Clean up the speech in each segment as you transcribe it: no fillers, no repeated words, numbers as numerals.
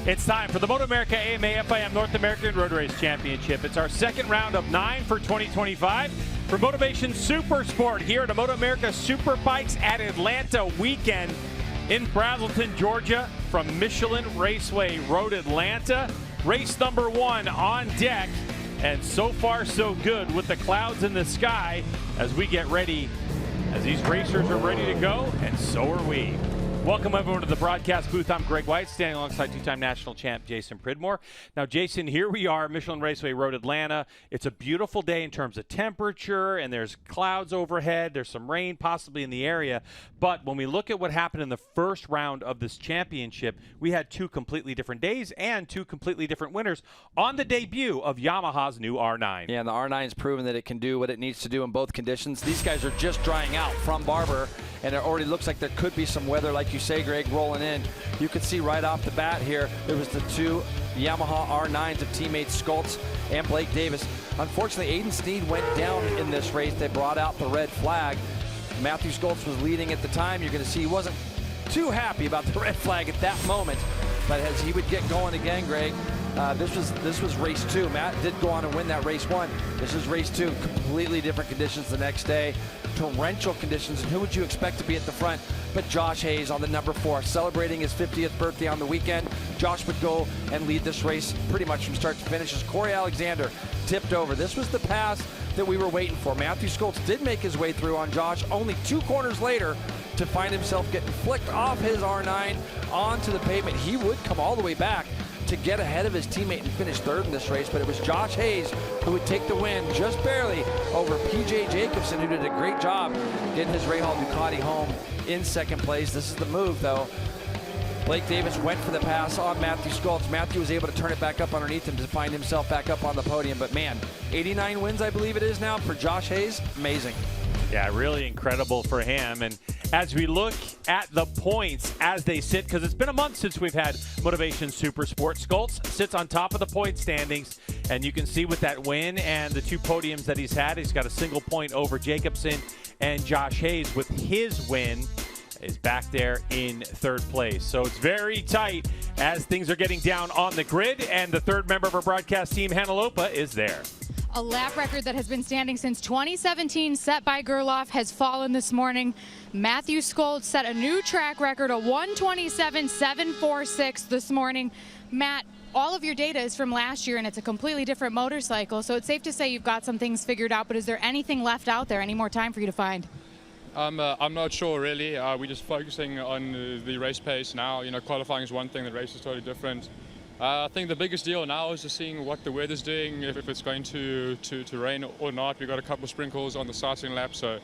It's time for the MotoAmerica AMA FIM North American Road Race Championship. It's our second round of 9 for 2025 for Motovation Supersport here at the MotoAmerica Superbikes at Atlanta weekend in Braselton, Georgia from Michelin Raceway Road Atlanta. Race number 1 on deck, and so far so good with the clouds in the sky as we get ready, as these racers are ready to go, and so are we. Welcome everyone to the broadcast booth. I'm Greg White, standing alongside two-time national champ Jason Pridmore. Now, Jason, here we are, Michelin Raceway Road Atlanta. It's a beautiful day in terms of temperature, and there's clouds overhead. There's some rain possibly in the area. But when we look at what happened in the first round of this championship, we had 2 completely different days and 2 completely different winners on the debut of Yamaha's new R9. Yeah, and the R9's proven that it can do what it needs to do in both conditions. These guys are just drying out from Barber, and it already looks like there could be some weather, like you say, Greg, rolling in. You could see right off the bat here, there was the 2 Yamaha R9s of teammates Schultz and Blake Davis. Unfortunately, Aiden Sneed went down in this race. They brought out the red flag. Matthew Schultz was leading at the time. You're going to see he wasn't too happy about the red flag at that moment. But as he would get going again, Greg, this was race 2. Matt did go on and win that race 1. This is race 2. Completely different conditions the next day. Torrential conditions, and who would you expect to be at the front but Josh Hayes on the number 4, celebrating his 50th birthday on the weekend. Josh would go and lead this race pretty much from start to finish as Corey Alexander tipped over. This was the pass that we were waiting for. Matthew Schultz did make his way through on Josh only 2 corners later to find himself getting flicked off his R9 onto the pavement. He would come all the way back to get ahead of his teammate and finish 3rd in this race, but it was Josh Hayes who would take the win just barely over PJ Jacobson, who did a great job getting his Rahal Ducati home in 2nd place. This is the move, though. Blake Davis went for the pass on Matthew Schultz. Matthew was able to turn it back up underneath him to find himself back up on the podium, but man, 89 wins, I believe it is now, for Josh Hayes. Amazing. Yeah, really incredible for him. And as we look at the points as they sit, because it's been a month since we've had Motovation Supersport, Schultz sits on top of the point standings, and you can see with that win and the 2 podiums that he's had, he's got a single point over Jacobson, and Josh Hayes with his win is back there in 3rd place. So it's very tight as things are getting down on the grid, and the 3rd member of our broadcast team, Hannah Lopa, is there. A lap record that has been standing since 2017, set by Gerloff, has fallen this morning. Matthew Schultz set a new track record, a 1:27.746 this morning. Matt, all of your data is from last year, and it's a completely different motorcycle, so it's safe to say you've got some things figured out, but is there anything left out there, any more time for you to find? I'm not sure, really. We're just focusing on the race pace now. You know, qualifying is one thing, the race is totally different. I think the biggest deal now is just seeing what the weather's doing, if it's going to rain or not. We've got a couple of sprinkles on the starting lap, so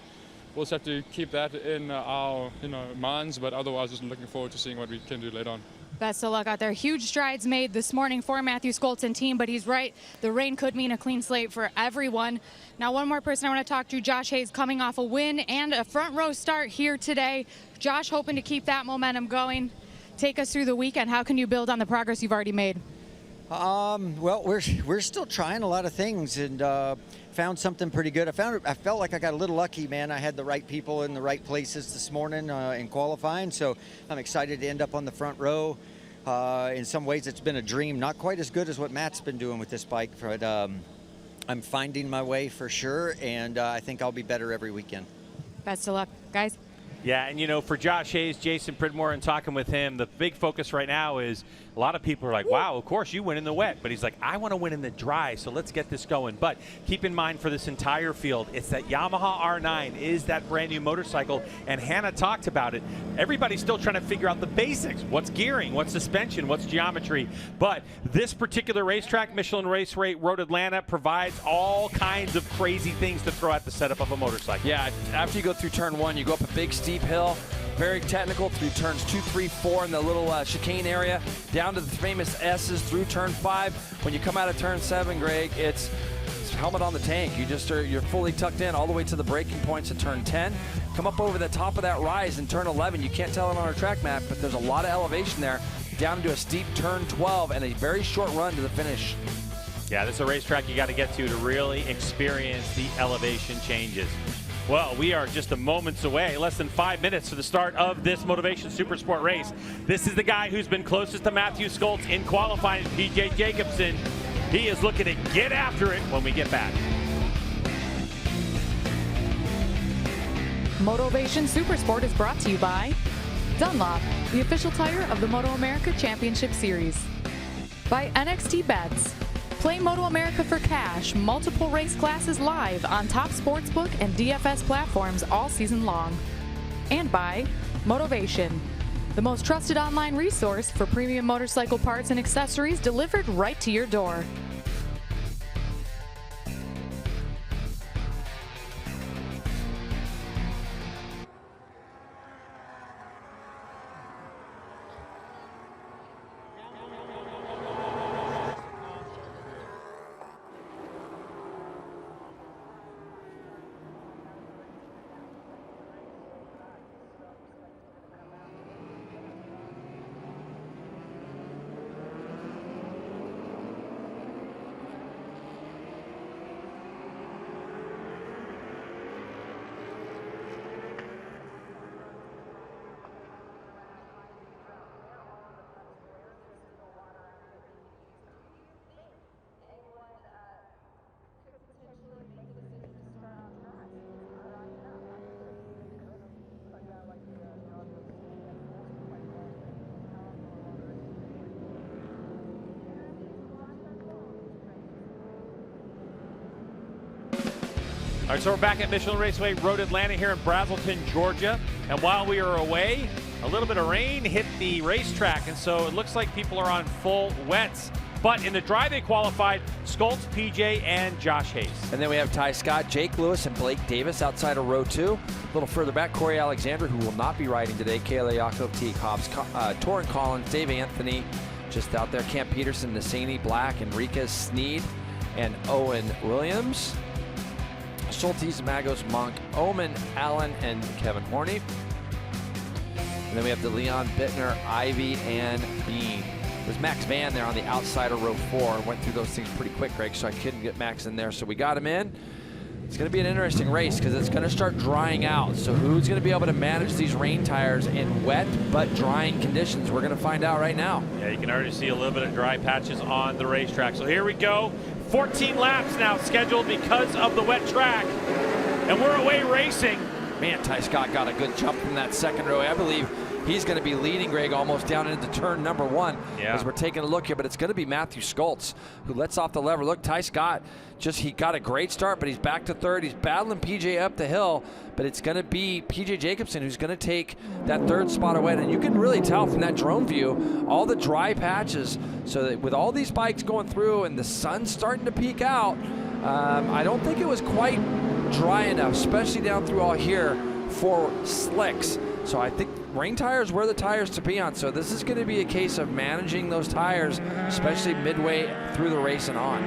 we'll just have to keep that in our minds, but otherwise just looking forward to seeing what we can do later on. Best of luck out there. Huge strides made this morning for Matthew Schultz and team, but he's right. The rain could mean a clean slate for everyone. Now, one more person I want to talk to, Josh Hayes, coming off a win and a front row start here today. Josh hoping to keep that momentum going. Take us through the weekend. How can you build on the progress you've already made? Well, we're still trying a lot of things, and found something pretty good. I felt like I got a little lucky, man. I had the right people in the right places this morning in qualifying, so I'm excited to end up on the front row. In some ways, it's been a dream. Not quite as good as what Matt's been doing with this bike, but I'm finding my way for sure, and I think I'll be better every weekend. Best of luck, guys. Yeah, and for Josh Hayes, Jason Pridmore, and talking with him, the big focus right now is a lot of people are like, wow, of course you win in the wet. But he's like, I want to win in the dry, so let's get this going. But keep in mind for this entire field, it's that Yamaha R9 is that brand new motorcycle, and Hannah talked about it. Everybody's still trying to figure out the basics. What's gearing? What's suspension? What's geometry? But this particular racetrack, Michelin Raceway Road Atlanta, provides all kinds of crazy things to throw at the setup of a motorcycle. Yeah, after you go through turn 1, you go up a big steep hill, very technical through turns 2, 3, 4 in the little chicane area, down to the famous S's through turn 5. When you come out of turn 7, Greg, it's helmet on the tank. You're fully tucked in all the way to the braking points at turn 10. Come up over the top of that rise in turn 11. You can't tell it on our track map, but there's a lot of elevation there, down into a steep turn 12 and a very short run to the finish. Yeah, this is a racetrack you got to get to really experience the elevation changes. Well, we are just a moments away, less than 5 minutes to the start of this Motovation Supersport race. This is the guy who's been closest to Matthew Skoltz in qualifying, PJ Jacobsen. He is looking to get after it when we get back. Motovation Supersport is brought to you by Dunlop, the official tire of the MotoAmerica Championship Series. By NXT Bets. Play MotoAmerica for cash, multiple race classes live on top sportsbook and DFS platforms all season long. And by Motovation, the most trusted online resource for premium motorcycle parts and accessories delivered right to your door. All right, so we're back at Michelin Raceway Road Atlanta here in Brazelton, Georgia. And while we are away, a little bit of rain hit the racetrack, and so it looks like people are on full wets. But in the dry, they qualified Skoltz, PJ, and Josh Hayes. And then we have Ty Scott, Jake Lewis, and Blake Davis outside of row 2. A little further back, Corey Alexander, who will not be riding today, Kayla Yaakov, T. Hobbs, Torrin Collins, Dave Anthony, just out there, Camp Peterson, Nassani, Black, Enriquez, Sneed, and Owen Williams. Schultes, Magos, Monk, Omen, Allen, and Kevin Horney. And then we have the Leon Bittner, Ivy, and Bean. There's Max Van there on the outside of row 4. Went through those things pretty quick, Greg, so I couldn't get Max in there. So we got him in. It's going to be an interesting race because it's going to start drying out. So who's going to be able to manage these rain tires in wet but drying conditions? We're going to find out right now. Yeah, you can already see a little bit of dry patches on the racetrack. So here we go. 14 laps now scheduled because of the wet track. And we're away racing. Man, Ty Scott got a good jump from that second row. I believe he's going to be leading, Greg, almost down into turn number 1 as we're taking a look here. But it's going to be Matthew Skoltz who lets off the lever. Look, Ty Scott, he got a great start, but he's back to third. He's battling PJ up the hill, but it's going to be PJ Jacobsen who's going to take that third spot away. And you can really tell from that drone view all the dry patches. So that with all these bikes going through and the sun starting to peak out, I don't think it was quite dry enough, especially down through all here for slicks. So I think rain tires were the tires to be on. So this is going to be a case of managing those tires, especially midway through the race and on.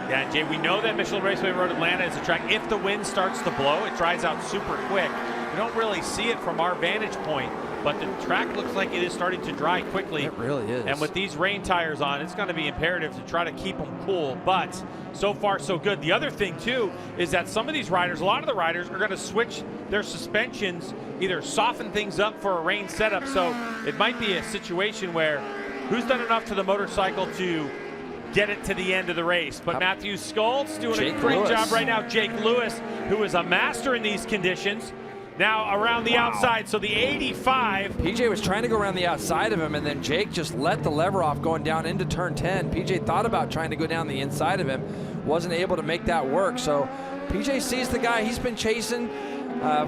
Yeah, Jay, we know that Michelin Raceway Road Atlanta is a track. If the wind starts to blow, it dries out super quick. We don't really see it from our vantage point, but the track looks like it is starting to dry quickly. It really is. And with these rain tires on, it's going to be imperative to try to keep them cool, but so far so good. The other thing too is that some of these riders, a lot of the riders are going to switch their suspensions, either soften things up for a rain setup. So it might be a situation where who's done enough to the motorcycle to get it to the end of the race. But Matthew Skoltz doing a great job right now. Jake Lewis, who is a master in these conditions, now around the outside. So the 85. PJ was trying to go around the outside of him, and then Jake just let the lever off going down into turn 10. PJ thought about trying to go down the inside of him, wasn't able to make that work. So PJ sees the guy he's been chasing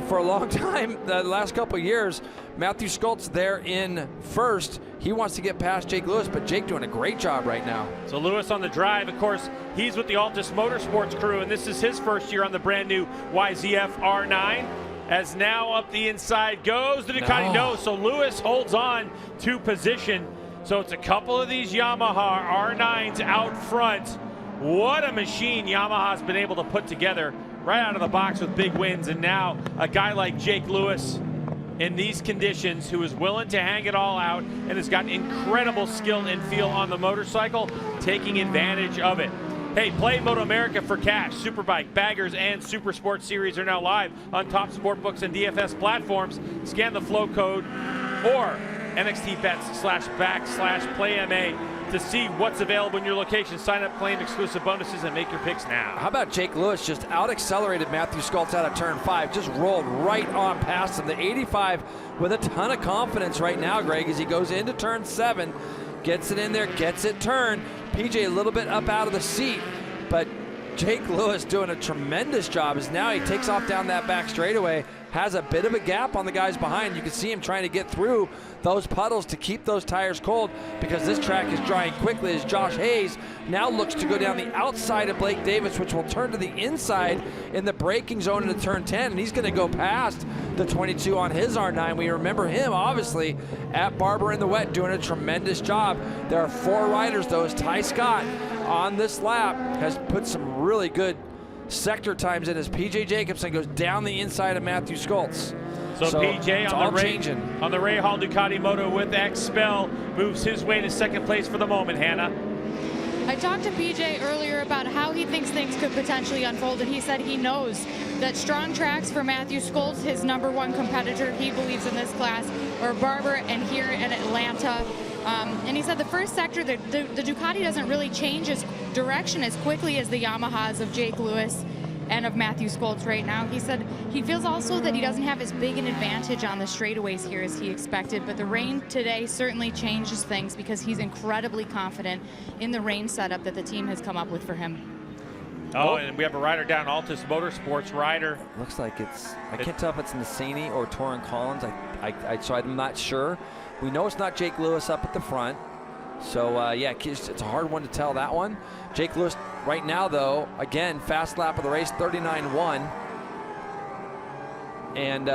for a long time, the last couple of years. Matthew Skoltz there in first. He wants to get past Jake Lewis, but Jake doing a great job right now. So Lewis on the drive, of course, he's with the Altus Motorsports crew, and this is his first year on the brand new YZF R9. As now up the inside goes the Ducati. No, so Lewis holds on to position. So it's a couple of these Yamaha R9s out front. What a machine Yamaha's been able to put together right out of the box with big wins. And now a guy like Jake Lewis in these conditions who is willing to hang it all out and has got incredible skill and feel on the motorcycle, taking advantage of it. Hey, play MotoAmerica for cash. Superbike, Baggers, and Supersport series are now live on top sportbooks and DFS platforms. Scan the flow code or NXTbets//PlayMA to see what's available in your location. Sign up, claim exclusive bonuses, and make your picks now. How about Jake Lewis just out-accelerated Matthew Skoltz out of turn 5, just rolled right on past him. The 85 with a ton of confidence right now, Greg, as he goes into turn 7, gets it in there, gets it turned. PJ a little bit up out of the seat, but Jake Lewis doing a tremendous job as now he takes off down that back straightaway, has a bit of a gap on the guys behind. You can see him trying to get through those puddles to keep those tires cold because this track is drying quickly as Josh Hayes now looks to go down the outside of Blake Davis, which will turn to the inside in the braking zone into turn 10, and he's going to go past the 22 on his R9. We remember him, obviously, at Barber in the wet doing a tremendous job. There are 4 riders, though, as Ty Scott on this lap has put some really good sector times in as PJ Jacobsen goes down the inside of Matthew Skoltz. So PJ on the Ray Hall Ducati Moto with Expel moves his way to second place for the moment, Hannah. I talked to PJ earlier about how he thinks things could potentially unfold, and he said he knows that strong tracks for Matthew Skoltz, his #1 competitor, he believes in this class, are Barber and here in Atlanta. And he said the first sector, the Ducati doesn't really change its direction as quickly as the Yamahas of Jake Lewis and of Matthew Skoltz right now. He said he feels also that he doesn't have as big an advantage on the straightaways here as he expected, but the rain today certainly changes things because he's incredibly confident in the rain setup that the team has come up with for him. Oh, and we have a rider down, Altus Motorsports rider. Looks like it's, I can't tell if it's Nassini or Torrin Collins, so I'm not sure. We know it's not Jake Lewis up at the front. So, yeah, it's a hard one to tell that one. Jake Lewis right now, though, again, fast lap of the race, 39.1. And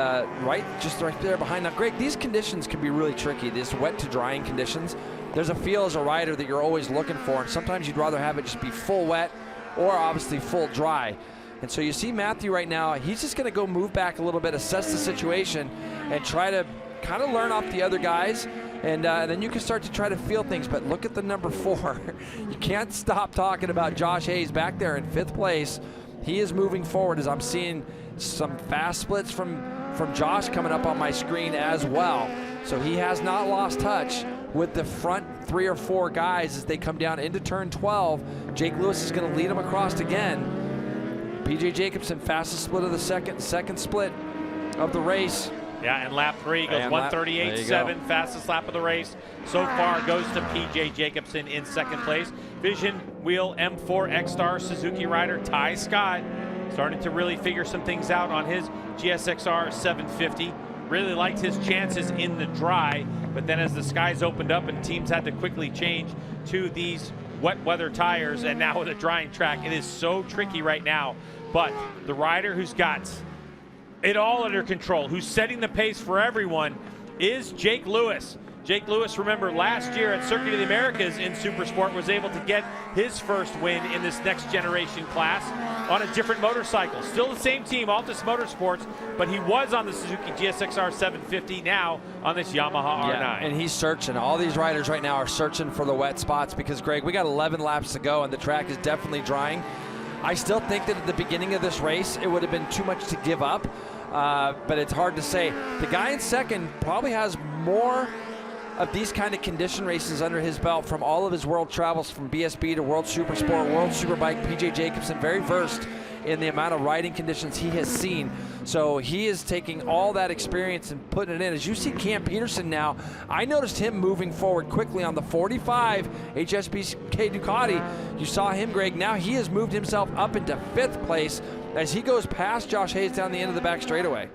just right there behind. Now, Greg, these conditions can be really tricky, these wet to drying conditions. There's a feel as a rider that you're always looking for, and sometimes you'd rather have it just be full wet or obviously full dry. And so you see Matthew right now, he's just going to go move back a little bit, assess the situation, and try to kind of learn off the other guys. And then you can start to try to feel things. But look at the #4. You can't stop talking about Josh Hayes back there in 5th place. He is moving forward as I'm seeing some fast splits from Josh coming up on my screen as well. So he has not lost touch with the front 3 or 4 guys as they come down into turn 12. Jake Lewis is going to lead them across again. PJ Jacobsen, fastest split of the second split of the race. Yeah, and lap 3 goes 1:38.7, fastest lap of the race. So far goes to PJ Jacobsen in 2nd place. Vision Wheel M4 X-Star Suzuki rider Ty Scott starting to really figure some things out on his GSXR 750. Really liked his chances in the dry, but then as the skies opened up and teams had to quickly change to these wet weather tires, and now with a drying track, it is so tricky right now. But the rider who's got it all under control, who's setting the pace for everyone, is Jake Lewis. Jake Lewis, remember, last year at Circuit of the Americas in Supersport was able to get his first win in this next generation class on a different motorcycle. Still the same team, Altus Motorsports, but he was on the Suzuki GSXR 750, now on this Yamaha R9. Yeah, and he's searching. All these riders right now are searching for the wet spots because, Greg, we got 11 laps to go and the track is definitely drying. I still think that at the beginning of this race, it would have been too much to give up, but it's hard to say. The guy in second probably has more of these kind of condition races under his belt from all of his world travels, from BSB to World Supersport, World Superbike. PJ Jacobsen, very versed in the amount of riding conditions he has seen. So he is taking all that experience and putting it in. As you see Cam Peterson now, I noticed him moving forward quickly on the 45 HSBK Ducati. You saw him, Greg. Now he has moved himself up into 5th place as he goes past Josh Hayes down the end of the back straightaway.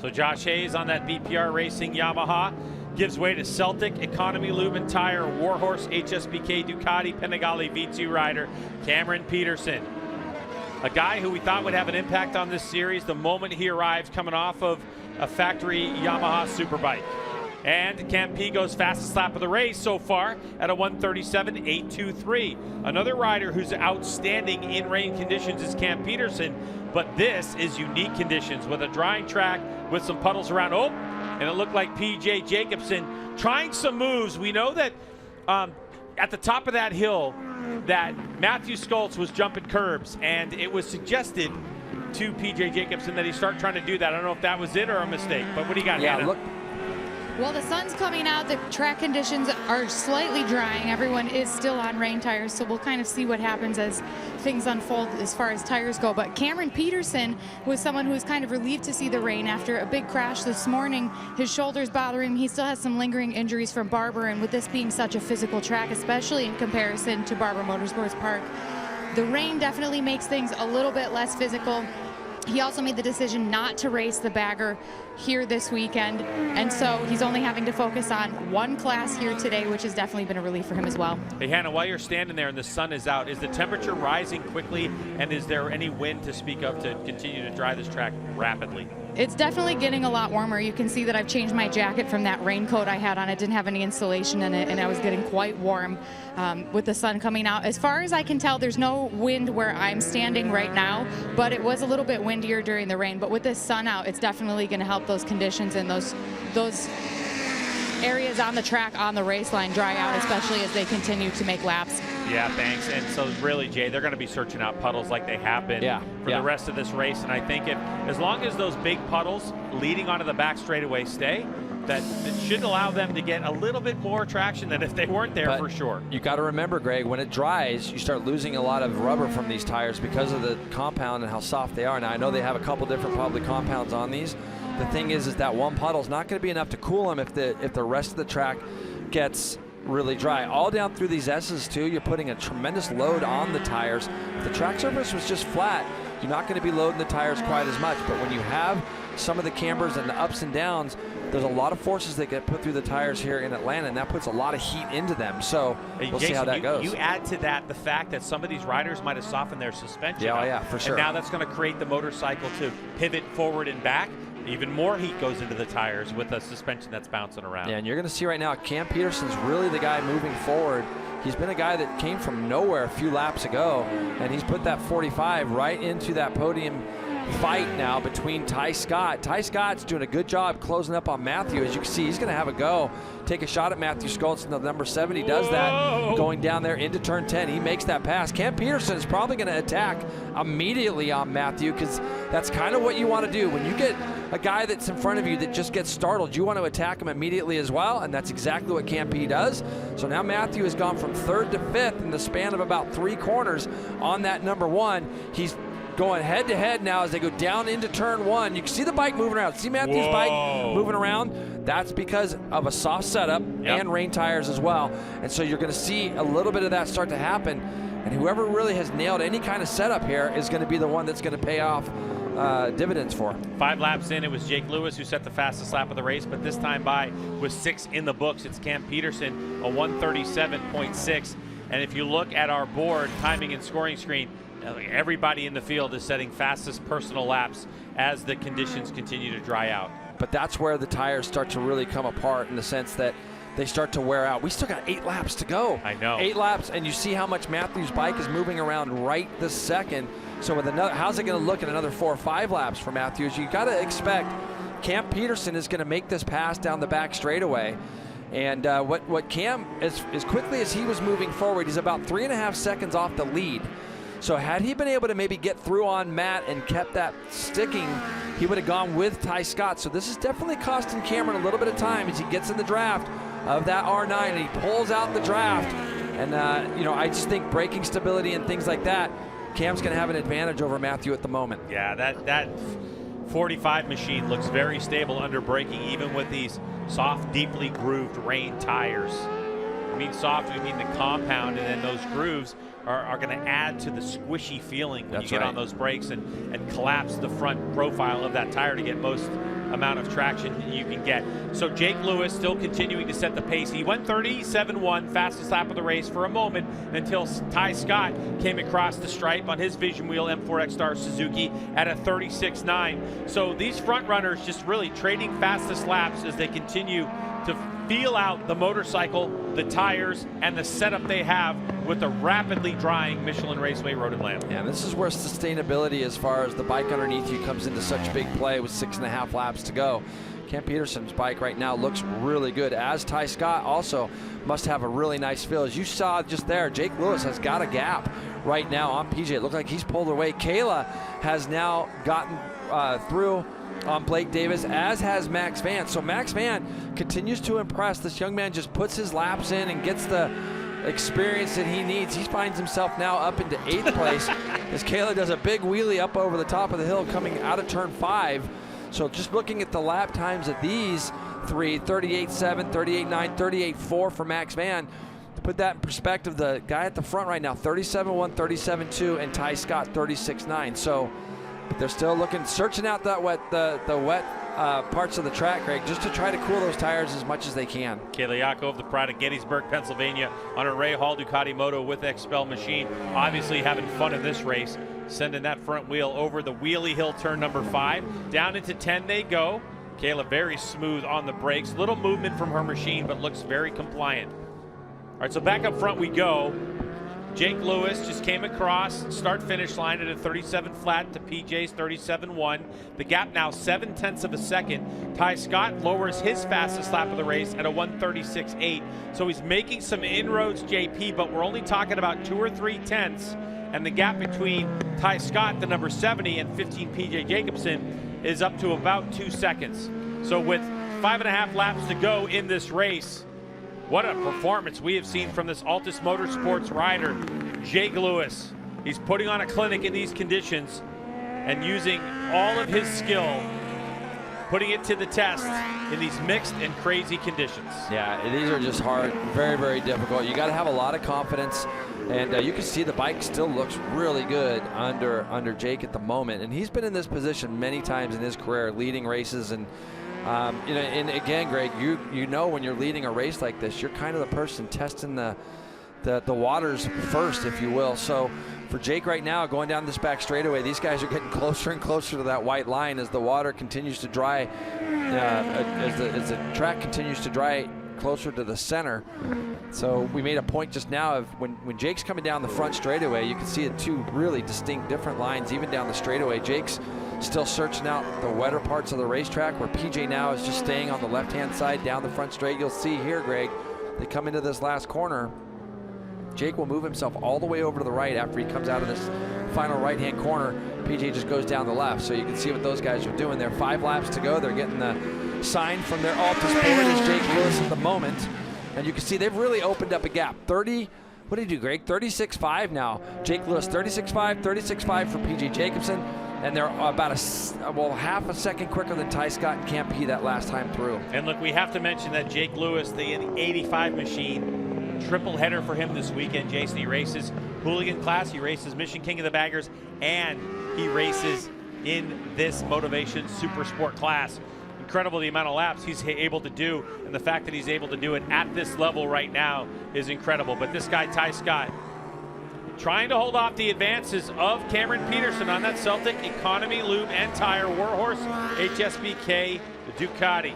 So Josh Hayes on that BPR Racing Yamaha gives way to Celtic, Economy Lubin Tire, Warhorse, HSBK Ducati, Panigale V2 rider Cameron Peterson. A guy who we thought would have an impact on this series the moment he arrives, coming off of a factory Yamaha Superbike. And Cam P goes fastest lap of the race so far at a 1:37.823. Another rider who's outstanding in rain conditions is Cam Peterson, but this is unique conditions with a drying track with some puddles around. Oh, and it looked like PJ Jacobsen trying some moves. We know that at the top of that hill that Matthew Skoltz was jumping curbs, and it was suggested to PJ Jacobsen that he start trying to do that. I don't know if that was it or a mistake, but what do you got, Yeah, Hannah? look. Well, the sun's coming out. The track conditions are slightly drying. Everyone is still on rain tires, so we'll kind of see what happens as things unfold as far as tires go. But Cameron Peterson was someone who was kind of relieved to see the rain after a big crash this morning. His shoulder's bothering him. He still has some lingering injuries from Barber, and with this being such a physical track, especially in comparison to Barber Motorsports Park, the rain definitely makes things a little bit less physical. He also made the decision not to race the bagger here this weekend, and so he's only having to focus on one class here today, which has definitely been a relief for him as well. Hey, Hannah, while you're standing there and the sun is out, is the temperature rising quickly, and is there any wind to speak of to continue to dry this track rapidly? It's definitely getting a lot warmer. You can see that I've changed my jacket from that raincoat I had on. It didn't have any insulation in it, and I was getting quite warm with the sun coming out. As far as I can tell, there's no wind where I'm standing right now, but it was a little bit windier during the rain. But with this sun out, it's definitely going to help those conditions and those areas on the track on the race line dry out, especially as they continue to make laps. Yeah, thanks. And so really, Jay, they're going to be searching out puddles like they have been for the rest of this race. And I think as long as those big puddles leading onto the back straightaway stay, that it should allow them to get a little bit more traction than if they weren't there, for sure. You got to remember, Greg, when it dries, you start losing a lot of rubber from these tires because of the compound and how soft they are. Now, I know they have a couple different probably compounds on these. The thing is that one puddle is not going to be enough to cool them if the rest of the track gets really dry. All down through these S's too, you're putting a tremendous load on the tires. If the track surface was just flat, you're not going to be loading the tires quite as much. But when you have some of the cambers and the ups and downs, there's a lot of forces that get put through the tires here in Atlanta, and that puts a lot of heat into them. So we'll see how that goes. You add to that the fact that some of these riders might have softened their suspension. Yeah, for sure. And now that's going to create the motorcycle to pivot forward and back. Even more heat goes into the tires with a suspension that's bouncing around. Yeah, and you're going to see right now, Cam Peterson's really the guy moving forward. He's been a guy that came from nowhere a few laps ago, and he's put that 45 right into that podium fight now between Ty Scott. Ty Scott's doing a good job closing up on Matthew. As you can see, he's going to have a go, take a shot at Matthew Skoltz in the number 7. He does that going down there into turn 10. He makes that pass. Cam Peterson is probably going to attack immediately on Matthew, because that's kind of what you want to do. When you get a guy that's in front of you that just gets startled, you want to attack him immediately as well, and that's exactly what Cam P does. So now Matthew has gone from 3rd to 5th in the span of about 3 corners on that number 1. He's going head to head now as they go down into turn 1. You can see the bike moving around. See Matthew's bike moving around? That's because of a soft setup and rain tires as well. And so you're going to see a little bit of that start to happen. And whoever really has nailed any kind of setup here is going to be the one that's going to pay off dividends for. 5 laps in, it was Jake Lewis who set the fastest lap of the race, but this time by with 6 in the books, it's Cam Peterson, a 1:37.6. And if you look at our board, timing and scoring screen, everybody in the field is setting fastest personal laps as the conditions continue to dry out. But that's where the tires start to really come apart, in the sense that they start to wear out. We still got 8 laps to go. I know. 8 laps, and you see how much Matthew's bike is moving around right this second. So with another, how's it going to look in another 4 or 5 laps for Matthews? You got to expect Cam Peterson is going to make this pass down the back straightaway. And what Cam, as quickly as he was moving forward, he's about 3.5 seconds off the lead. So had he been able to maybe get through on Matt and kept that sticking, he would have gone with Ty Scott. So this is definitely costing Cameron a little bit of time as he gets in the draft of that R9 and he pulls out the draft. And, I just think braking stability and things like that, Cam's going to have an advantage over Matthew at the moment. Yeah, that 45 machine looks very stable under braking, even with these soft, deeply grooved rain tires. I mean soft, we mean the compound, and then those grooves are going to add to the squishy feeling when you get on those brakes and collapse the front profile of that tire to get most amount of traction you can get. So Jake Lewis still continuing to set the pace. He went 37.1, fastest lap of the race for a moment, until Ty Scott came across the stripe on his Vision Wheel M4X Star Suzuki at a 36.9. So these front runners just really trading fastest laps as they continue to feel out the motorcycle, the tires, and the setup they have with the rapidly drying Michelin Raceway Road Atlanta. Yeah, this is where sustainability as far as the bike underneath you comes into such big play with 6.5 laps to go. Cam Peterson's bike right now looks really good, as Ty Scott also must have a really nice feel. As you saw just there, Jake Lewis has got a gap right now on PJ. It looks like he's pulled away. Kayla has now gotten through on Blake Davis, as has Max Van. So Max Van continues to impress. This young man just puts his laps in and gets the experience that he needs. He finds himself now up into 8th place as Kayla does a big wheelie up over the top of the hill coming out of turn 5. So just looking at the lap times of these three, 38.7, 38.9, 38.4 for Max Van. To put that in perspective, the guy at the front right now, 37.1, 37.2, and Ty Scott, 36.9. So they're still looking, searching out that wet, the wet parts of the track, Greg, just to try to cool those tires as much as they can. Kayla Yakov, the pride of Gettysburg, Pennsylvania, on a Ray Hall Ducati Moto with Expel machine. Obviously having fun in this race, sending that front wheel over the wheelie hill turn number 5. Down into 10 they go. Kayla very smooth on the brakes. Little movement from her machine, but looks very compliant. All right, so back up front we go. Jake Lewis just came across, start-finish line at a 37 flat to PJ's 37.1. The gap now 0.7 of a second. Ty Scott lowers his fastest lap of the race at a 136.8. So he's making some inroads, JP, but we're only talking about 2 or 3 tenths. And the gap between Ty Scott, the number 70, and 15 PJ Jacobson is up to about 2 seconds. So with 5.5 laps to go in this race, what a performance we have seen from this Altus Motorsports rider, Jake Lewis. He's putting on a clinic in these conditions and using all of his skill, putting it to the test in these mixed and crazy conditions. Yeah, these are just hard, very, very difficult. You got to have a lot of confidence, and you can see the bike still looks really good under Jake at the moment. And he's been in this position many times in his career, leading races. And you know, and again, Greg, you know when you're leading a race like this, you're kind of the person testing the waters first, if you will. So for Jake right now, going down this back straightaway, these guys are getting closer and closer to that white line as the water continues to dry, as the track continues to dry closer to the center. So we made a point just now of when Jake's coming down the front straightaway, you can see it 2 really distinct different lines even down the straightaway. Jake's still searching out the wetter parts of the racetrack, where PJ now is just staying on the left-hand side down the front straight. You'll see here, Greg, they come into this last corner. Jake will move himself all the way over to the right after he comes out of this final right-hand corner. PJ just goes down the left. So you can see what those guys are doing there. 5 laps to go. They're getting the sign from their Altus board as Jake Lewis at the moment. And you can see they've really opened up a gap. 30, what did he do, Greg? 36.5 now. Jake Lewis, 36.5, 36.5 for PJ Jacobson. And they're about half a second quicker than Ty Scott and Cam P that last time through. And look, we have to mention that Jake Lewis, the 85 machine, triple header for him this weekend, Jason. He races Hooligan class, he races Mission King of the Baggers, and he races in this Motovation Supersport class. Incredible the amount of laps he's able to do, and the fact that he's able to do it at this level right now is incredible. But this guy, Ty Scott, trying to hold off the advances of Cameron Peterson on that Celtic Economy Lube and Tire Warhorse HSBK Ducati.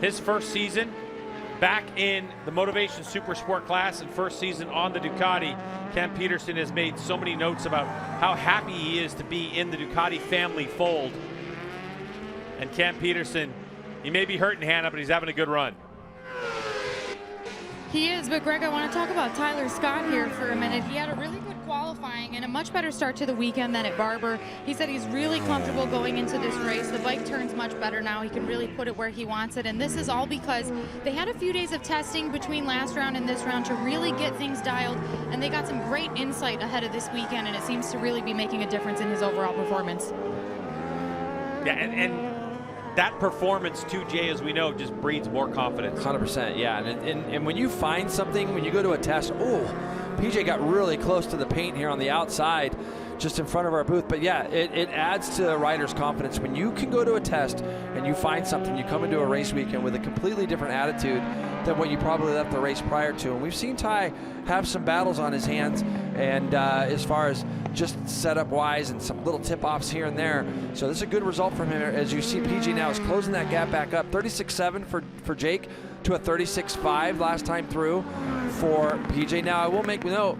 His first season back in the Motovation Supersport class and first season on the Ducati. Cam Peterson has made so many notes about how happy he is to be in the Ducati family fold. And Cam Peterson, he may be hurting, Hannah, but he's having a good run. He is, but Greg, I want to talk about Tyler Scott here for a minute. He had a really good qualifying and a much better start to the weekend than at Barber. He said he's really comfortable going into this race. The bike turns much better now. He can really put it where he wants it, and this is all because they had a few days of testing between last round and this round to really get things dialed, and they got some great insight ahead of this weekend, and it seems to really be making a difference in his overall performance. Yeah, and that performance too, Jay, as we know, just breeds more confidence. 100%, yeah. And when you find something, when you go to a test, PJ got really close to the paint here on the outside, just in front of our booth. But yeah, it adds to a rider's confidence. When you can go to a test and you find something, you come into a race weekend with a completely different attitude than what you probably left the race prior to. And we've seen Ty have some battles on his hands, and as far as just setup wise and some little tip-offs here and there. So this is a good result from him. As you see, PJ now is closing that gap back up. 36.7 for Jake to a 36.5 last time through for PJ. Now I will make note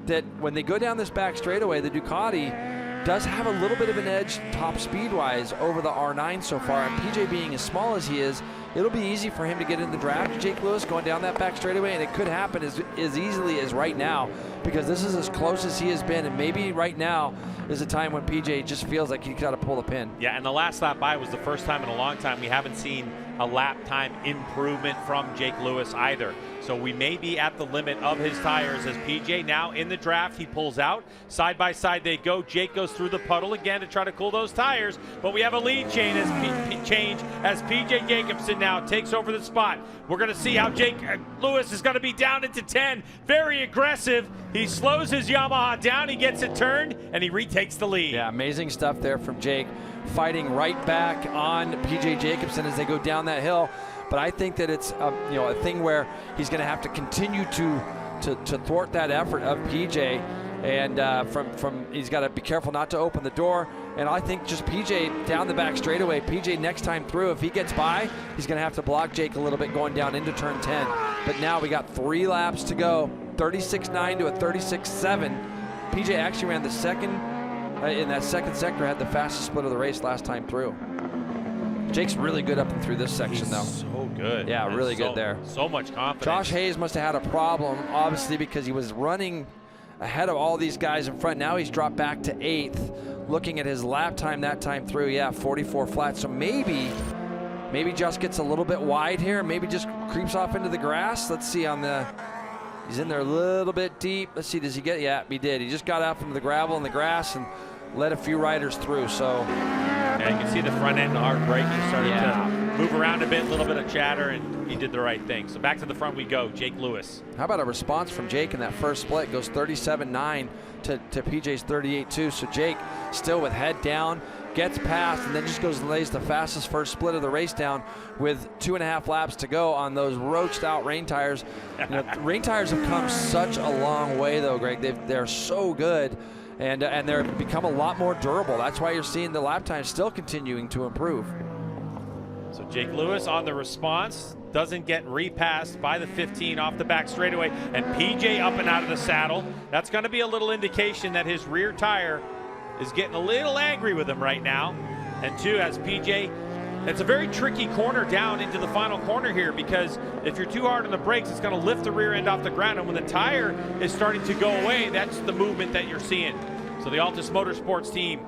that when they go down this back straightaway, the Ducati does have a little bit of an edge top speed-wise over the R9 so far. And PJ being as small as he is, it'll be easy for him to get in the draft to Jake Lewis going down that back straightaway, and it could happen as easily as right now, because this is as close as he has been, and maybe right now is a time when PJ just feels like he's got to pull the pin. Yeah, and the last lap by was the first time in a long time we haven't seen a lap time improvement from Jake Lewis either. So we may be at the limit of his tires as PJ now in the draft. He pulls out. Side by side they go. Jake goes through the puddle again to try to cool those tires. But we have a lead change as PJ Jacobsen now takes over the spot. We're going to see how Jake Lewis is going to be down into 10. Very aggressive. He slows his Yamaha down. He gets it turned, and he retakes the lead. Yeah, amazing stuff there from Jake. Fighting right back on PJ Jacobsen as they go down that hill. But I think that it's a thing where he's going to have to continue to thwart that effort of PJ, and he's got to be careful not to open the door. And I think just PJ down the back straightaway. PJ next time through, if he gets by, he's going to have to block Jake a little bit going down into turn 10. But now we got 3 laps to go. 36.9 to a 36.7. PJ actually ran the second in that second sector, had the fastest split of the race last time through. Jake's really good up and through this section, though. So good. Yeah, really good there. So much confidence. Josh Hayes must have had a problem, obviously, because he was running ahead of all these guys in front. Now he's dropped back to 8th. Looking at his lap time that time through, yeah, 44 flat. So maybe Josh gets a little bit wide here. Maybe just creeps off into the grass. Let's see on the... He's in there a little bit deep. Let's see, does he get... Yeah, he did. He just got out from the gravel and the grass and let a few riders through, so... Yeah, you can see the front end hard brake just started to move around a bit, a little bit of chatter, and he did the right thing. So back to the front we go, Jake Lewis. How about a response from Jake in that first split? Goes 37.9 to PJ's 38.2. So Jake still with head down, gets past, and then just goes and lays the fastest first split of the race down with 2.5 laps to go on those roached out rain tires. Rain tires have come such a long way, though, Greg. They're so good. And they're become a lot more durable. That's why you're seeing the lap time still continuing to improve. So Jake Lewis on the response, doesn't get repassed by the 15 off the back straightaway, and PJ up and out of the saddle. That's going to be a little indication that his rear tire is getting a little angry with him right now. And 2, as PJ, it's a very tricky corner down into the final corner here, because if you're too hard on the brakes, it's going to lift the rear end off the ground, and when the tire is starting to go away, that's the movement that you're seeing. So the Altus Motorsports team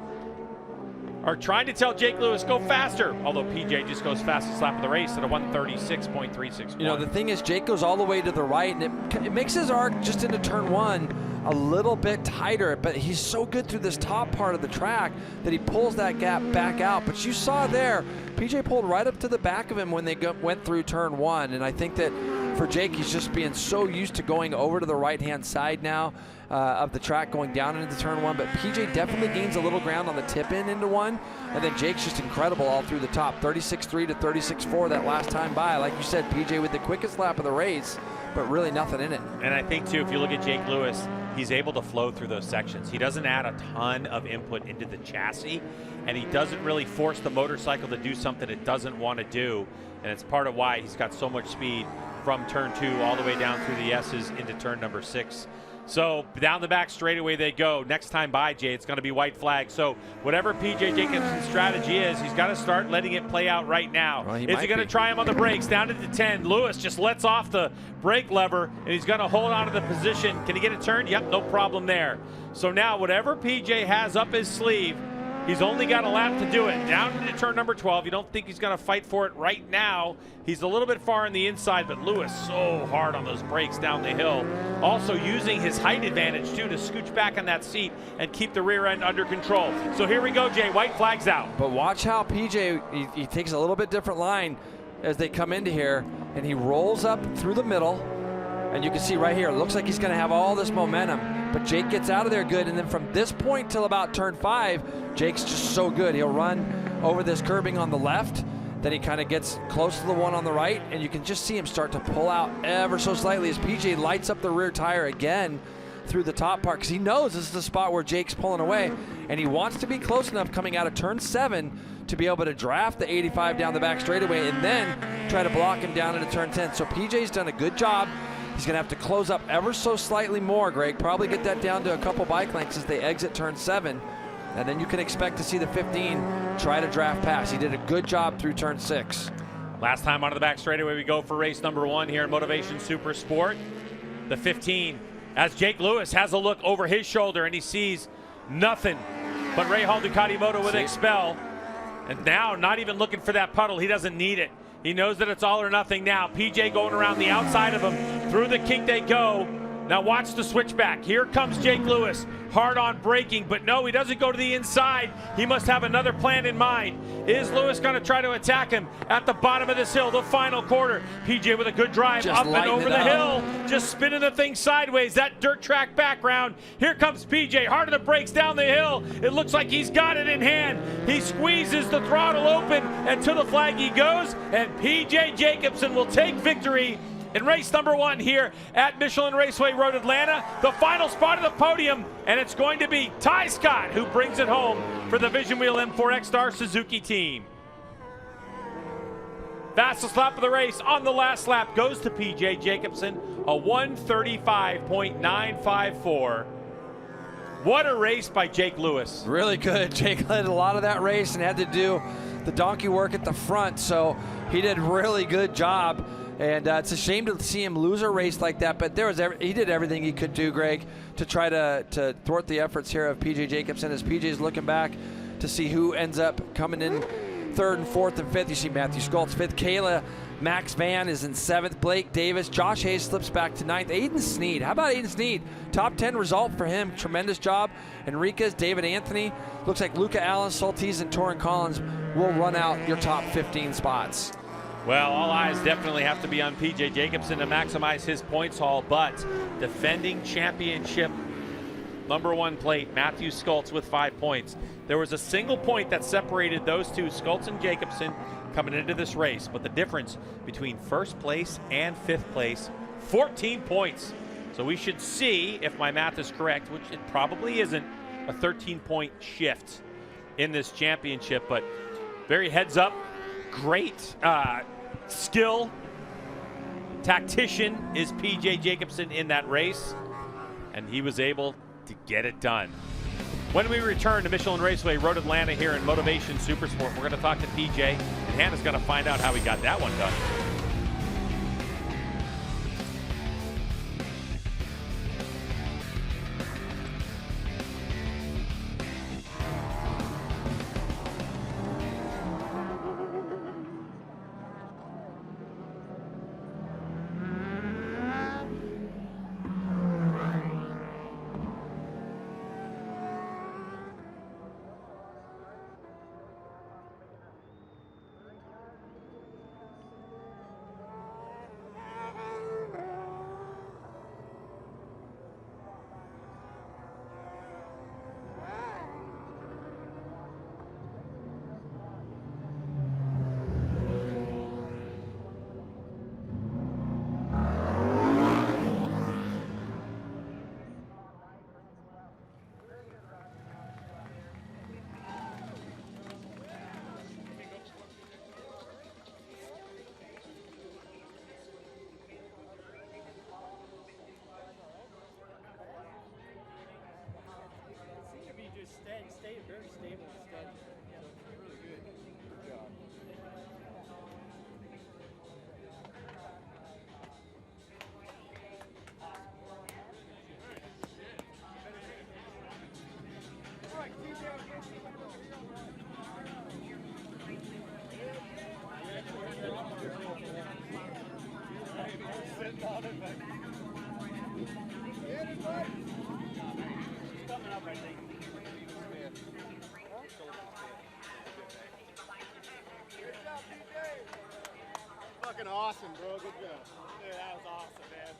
are trying to tell Jake Lewis, go faster, although PJ just goes fastest lap of the race at a 136.361. You know, the thing is, Jake goes all the way to the right, and it makes his arc just into turn 1 a little bit tighter, but he's so good through this top part of the track that he pulls that gap back out. But you saw there, PJ pulled right up to the back of him when they went through turn 1, and I think that for Jake, he's just being so used to going over to the right-hand side now of the track, going down into turn 1, but PJ definitely gains a little ground on the tip-in into 1, and then Jake's just incredible all through the top, 36.3 to 36.4 that last time by. Like you said, PJ with the quickest lap of the race, but really nothing in it. And I think, too, if you look at Jake Lewis, he's able to flow through those sections. He doesn't add a ton of input into the chassis, and he doesn't really force the motorcycle to do something it doesn't want to do, and it's part of why he's got so much speed from turn 2 all the way down through the S's into turn number 6. So down the back straightaway they go. Next time by, Jay, it's going to be white flag. So whatever PJ Jacobsen's strategy is, he's got to start letting it play out right now. Well, is he going to try him on the brakes down to the 10? Lewis just lets off the brake lever, and he's going to hold on to the position. Can he get it turned? Yep, no problem there. So now whatever PJ has up his sleeve, he's only got a lap to do it. Down into turn number 12. You don't think he's going to fight for it right now. He's a little bit far on the inside, but Lewis so hard on those brakes down the hill. Also using his height advantage, too, to scooch back on that seat and keep the rear end under control. So here we go, Jay. White flag's out. But watch how PJ, he takes a little bit different line as they come into here, and he rolls up through the middle. And you can see right here, it looks like he's going to have all this momentum. But Jake gets out of there good, and then from this point till about turn 5, Jake's just so good. He'll run over this curbing on the left, then he kind of gets close to the one on the right, and you can just see him start to pull out ever so slightly as PJ lights up the rear tire again through the top part, because he knows this is the spot where Jake's pulling away, and he wants to be close enough coming out of turn 7 to be able to draft the 85 down the back straightaway and then try to block him down into turn 10. So PJ's done a good job. He's going to have to close up ever so slightly more, Greg. Probably get that down to a couple bike lengths as they exit turn 7. And then you can expect to see the 15 try to draft past. He did a good job through turn 6. Last time onto the back straightaway we go for race number 1 here in Motovation Supersport. The 15, as Jake Lewis has a look over his shoulder and he sees nothing but Rahal Ducati Moto with Expel. And now not even looking for that puddle. He doesn't need it. He knows that it's all or nothing now. PJ going around the outside of him. Through the kink they go. Now watch the switchback. Here comes Jake Lewis. Hard on braking, but no, he doesn't go to the inside. He must have another plan in mind. Is Lewis going to try to attack him at the bottom of this hill, the final quarter? PJ with a good drive Just up and over the hill. Just spinning the thing sideways. That dirt track background. Here comes PJ. Hard on the brakes down the hill. It looks like he's got it in hand. He squeezes the throttle open, and to the flag he goes. And PJ Jacobsen will take victory in race number 1 here at Michelin Raceway Road Atlanta. The final spot of the podium, and it's going to be Ty Scott who brings it home for the Vision Wheel M4 X-Star Suzuki team. Fastest lap of the race on the last lap goes to PJ Jacobsen, a 1:35.954. What a race by Jake Lewis. Really good. Jake led a lot of that race and had to do the donkey work at the front, so he did a really good job. And it's a shame to see him lose a race like that, but he did everything he could do, Greg, to try to thwart the efforts here of PJ Jacobsen as PJ's looking back to see who ends up coming in 3rd and 4th and 5th. You see Matthew Schultz 5th, Kayla Max Van is in 7th, Blake Davis, Josh Hayes slips back to 9th, Aiden Sneed. How about Aiden Sneed? Top 10 result for him, tremendous job. Enriquez, David Anthony, looks like Luca Allen, Soltis, and Torrin Collins will run out your top 15 spots. Well, all eyes definitely have to be on PJ Jacobsen to maximize his points haul, but defending championship #1 plate, Matthew Schultz with 5 points. There was a single point that separated those two, Schultz and Jacobsen, coming into this race, but the difference between 1st place and 5th place, 14 points. So we should see, if my math is correct, which it probably isn't, a 13-point shift in this championship, but very heads up. Great skill, tactician is PJ Jacobsen in that race, and he was able to get it done. When we return to Michelin Raceway Road Atlanta here in Motovation Supersport, we're going to talk to PJ, and Hannah's going to find out how he got that one done. Stay very stable and steady. So it's really good. Good job. Coming up, I think. Fucking awesome, bro. Good job. Dude, that was awesome, man.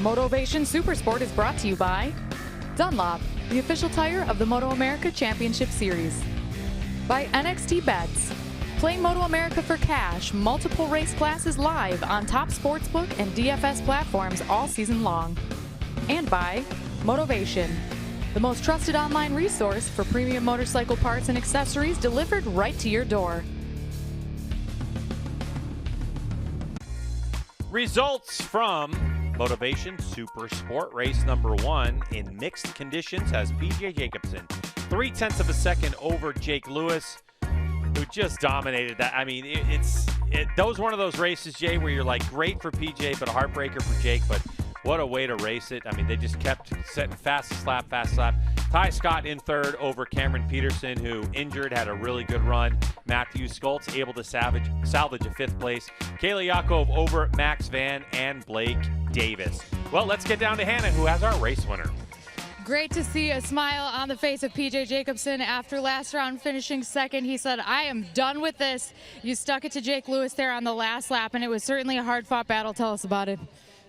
Motovation Supersport is brought to you by Dunlop, the official tire of the MotoAmerica Championship Series. By NXT Bets. Play MotoAmerica for cash, multiple race classes live on top sportsbook and DFS platforms all season long. And by Motovation, the most trusted online resource for premium motorcycle parts and accessories delivered right to your door. Results from Motovation Supersport race number 1 in mixed conditions has PJ Jacobsen 0.3 of a second over Jake Lewis, who just dominated that. I mean, those one of those races, Jay, where you're like, great for PJ, but a heartbreaker for Jake. But what a way to race it. I mean, they just kept setting fastest lap. Ty Scott in third over Cameron Peterson, who injured, had a really good run. Matthew Skoltz able to salvage a 5th place. Kayla Yakov over Max Van and Blake Davis. Well, let's get down to Hannah, who has our race winner. Great to see a smile on the face of PJ Jacobsen after last round finishing second. He said, I am done with this. You stuck it to Jake Lewis there on the last lap, and it was certainly a hard-fought battle. Tell us about it.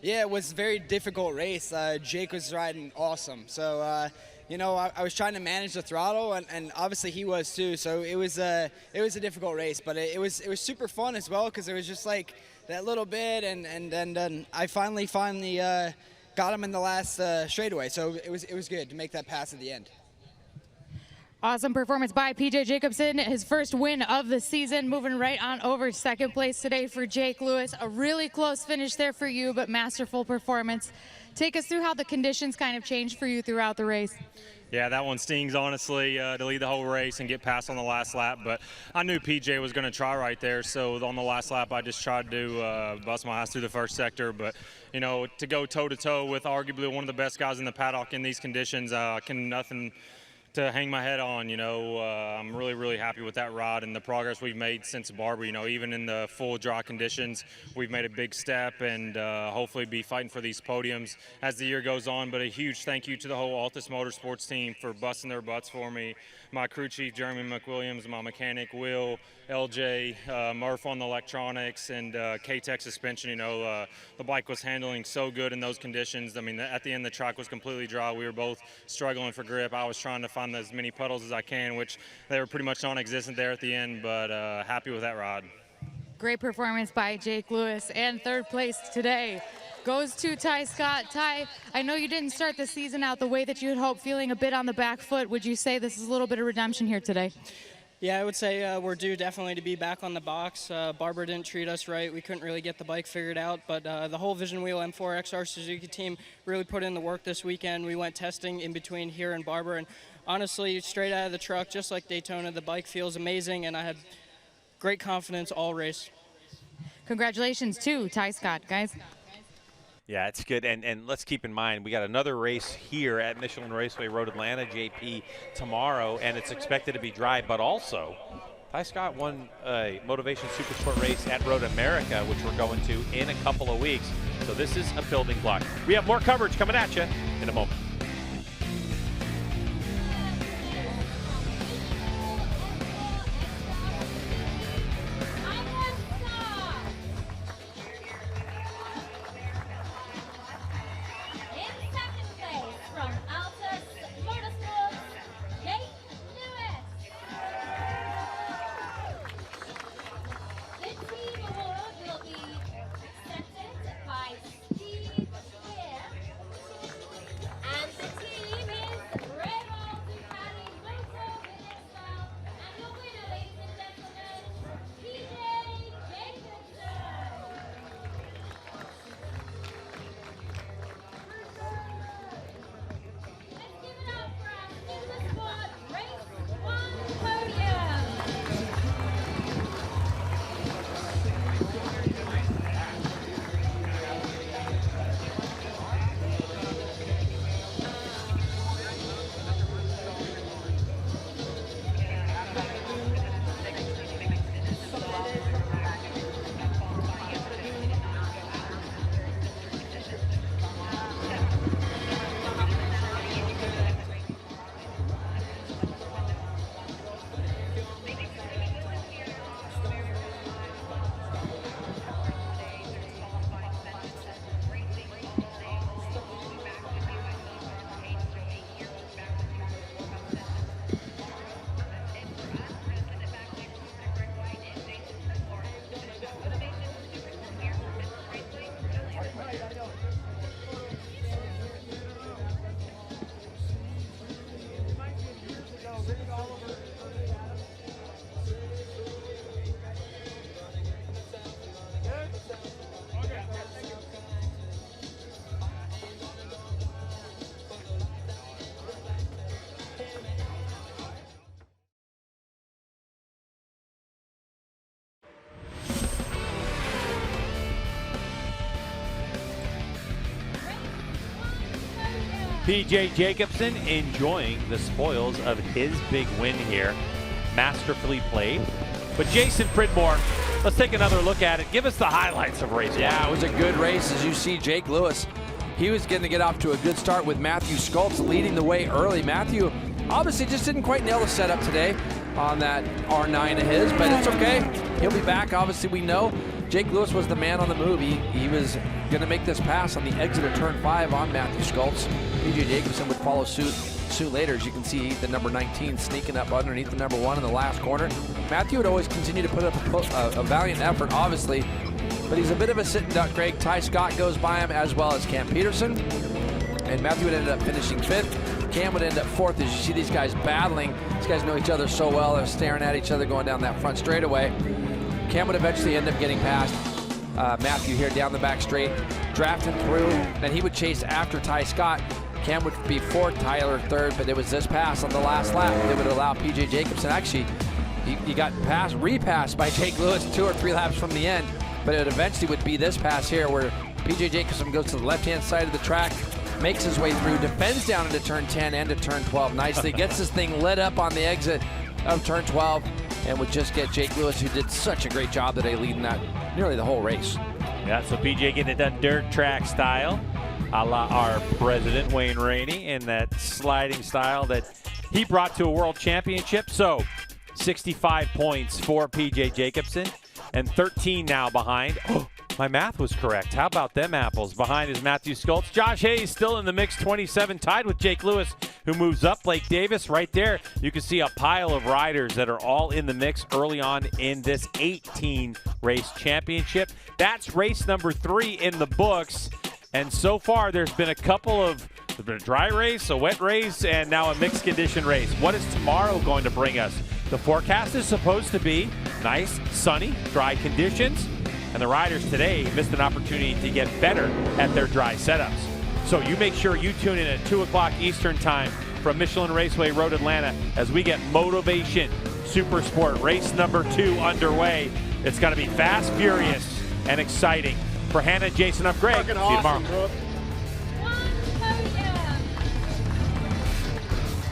Yeah, it was a very difficult race. Jake was riding awesome. So, you know, I was trying to manage the throttle, and obviously he was too. So it was a difficult race, but it was super fun as well, because it was just like that little bit, and I finally got him in the last straightaway. So it was good to make that pass at the end. Awesome performance by PJ Jacobsen, his first win of the season, moving right on over 2nd place today for Jake Lewis. A really close finish there for you, but masterful performance. Take us through how the conditions kind of changed for you throughout the race. Yeah, that one stings, honestly, to lead the whole race and get past on the last lap. But I knew PJ was going to try right there, so on the last lap, I just tried to bust my ass through the first sector. But, you know, to go toe-to-toe with arguably one of the best guys in the paddock in these conditions, nothing to hang my head on. You know, I'm really happy with that ride and the progress we've made since Barber. You know, even in the full dry conditions, we've made a big step, and hopefully be fighting for these podiums as the year goes on. But a huge thank you to the whole Altus Motorsports team for busting their butts for me. My crew chief, Jeremy McWilliams, my mechanic, Will, LJ, Murph on the electronics, and K-Tech suspension. You know, the bike was handling so good in those conditions. I mean, at the end, the track was completely dry. We were both struggling for grip. I was trying to find as many puddles as I can, which they were pretty much non-existent there at the end, but happy with that ride. Great performance by Jake Lewis, and 3rd place today goes to Ty Scott. Ty, I know you didn't start the season out the way that you had hoped, feeling a bit on the back foot. Would you say this is a little bit of redemption here today? Yeah, I would say we're due definitely to be back on the box. Barber didn't treat us right. We couldn't really get the bike figured out, but the whole Vision Wheel M4 XR Suzuki team really put in the work this weekend. We went testing in between here and Barber, and honestly, straight out of the truck, just like Daytona, the bike feels amazing, and I had great confidence all race. Congratulations to Ty Scott, guys. Yeah, it's good. And let's keep in mind, we got another race here at Michelin Raceway Road Atlanta, JP, tomorrow, and it's expected to be dry. But also, Ty Scott won a Motovation Supersport race at Road America, which we're going to in a couple of weeks. So this is a building block. We have more coverage coming at you in a moment. P.J. Jacobsen enjoying the spoils of his big win here. Masterfully played. But Jason Pridmore, let's take another look at it. Give us the highlights of race one. Yeah, it was a good race. As you see, Jake Lewis, he was going to get off to a good start with Matthew Sculpts leading the way early. Matthew obviously just didn't quite nail the setup today on that R9 of his, but it's okay. He'll be back. Obviously, we know Jake Lewis was the man on the move. He was going to make this pass on the exit of turn 5 on Matthew Sculpts. P.J. Jacobsen would follow suit later. As you can see, the number 19 sneaking up underneath the number 1 in the last corner. Matthew would always continue to put up a valiant effort, obviously, but he's a bit of a sitting duck, Greg. Ty Scott goes by him, as well as Cam Peterson, and Matthew would end up finishing 5th. Cam would end up 4th. As you see these guys battling, these guys know each other so well. They're staring at each other going down that front straightaway. Cam would eventually end up getting past Matthew here down the back straight, drafting through, and he would chase after Ty Scott. Cam would be 4th, Tyler 3rd, but it was this pass on the last lap that would allow P.J. Jacobsen. Actually, he got repassed by Jake Lewis 2 or 3 laps from the end, but it eventually would be this pass here where P.J. Jacobsen goes to the left-hand side of the track, makes his way through, defends down into turn 10 and to turn 12 nicely, gets this thing lit up on the exit of turn 12, and would just get Jake Lewis, who did such a great job today leading that nearly the whole race. Yeah, so PJ getting it done dirt track style, a la our president Wayne Rainey, in that sliding style that he brought to a world championship. So 65 points for PJ Jacobsen and 13 now behind. Oh, my math was correct. How about them apples? Behind is Matthew Sculpts. Josh Hayes still in the mix, 27, tied with Jake Lewis, who moves up. Blake Davis right there. You can see a pile of riders that are all in the mix early on in this 18-race championship. That's race number 3 in the books. And so far, there's been a dry race, a wet race, and now a mixed condition race. What is tomorrow going to bring us? The forecast is supposed to be nice, sunny, dry conditions. And the riders today missed an opportunity to get better at their dry setups. So you make sure you tune in at 2 o'clock Eastern time from Michelin Raceway Road Atlanta as we get Motovation Supersport race number 2 underway. It's going to be fast, furious, and exciting. For Hannah, Jason, I'm Greg. See you tomorrow.